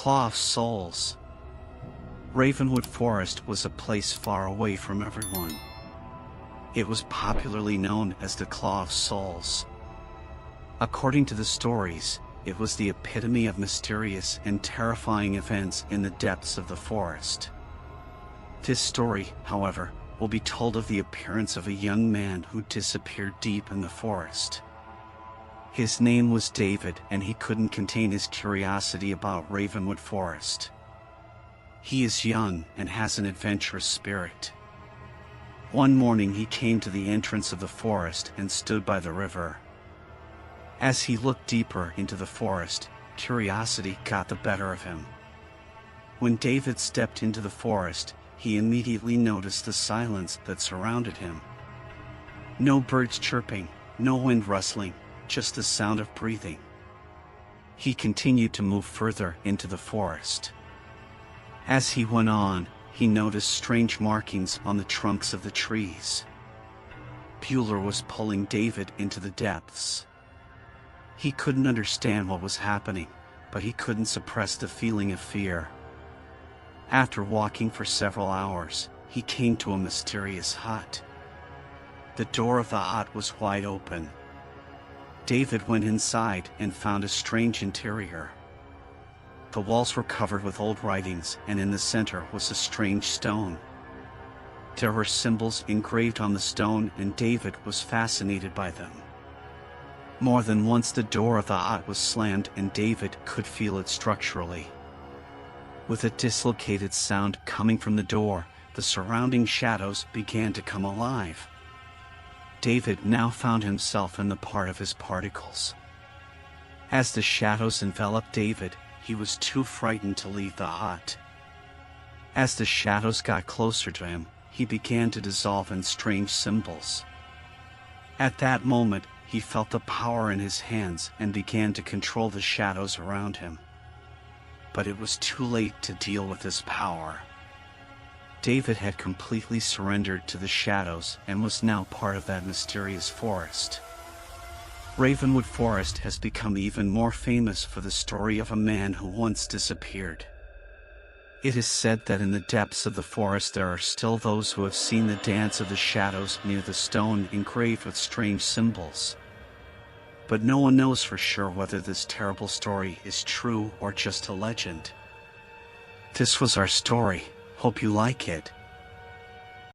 Claw of Souls. Ravenwood Forest was a place far away from everyone. It was popularly known as the Claw of Souls. According to the stories, it was the epitome of mysterious and terrifying events in the depths of the forest. This story, however, will be told of the appearance of a young man who disappeared deep in the forest. His name was David, and he couldn't contain his curiosity about Ravenwood Forest. He is young and has an adventurous spirit. One morning he came to the entrance of the forest and stood by the river. As he looked deeper into the forest, curiosity got the better of him. When David stepped into the forest, he immediately noticed the silence that surrounded him. No birds chirping, no wind rustling, just the sound of breathing. He continued to move further into the forest. As he went on, he noticed strange markings on the trunks of the trees. Bueller was pulling David into the depths. He couldn't understand what was happening, but he couldn't suppress the feeling of fear. After walking for several hours, he came to a mysterious hut. The door of the hut was wide open. David went inside and found a strange interior. The walls were covered with old writings, and in the center was a strange stone. There were symbols engraved on the stone, and David was fascinated by them. More than once the door of the hut was slammed, and David could feel it structurally. With a dislocated sound coming from the door, the surrounding shadows began to come alive. David now found himself in the part of his particles. As the shadows enveloped David, he was too frightened to leave the hut. As the shadows got closer to him, he began to dissolve in strange symbols. At that moment, he felt the power in his hands and began to control the shadows around him. But it was too late to deal with this power. David had completely surrendered to the shadows and was now part of that mysterious forest. Ravenwood Forest has become even more famous for the story of a man who once disappeared. It is said that in the depths of the forest there are still those who have seen the dance of the shadows near the stone engraved with strange symbols. But no one knows for sure whether this terrible story is true or just a legend. This was our story. Hope you like it.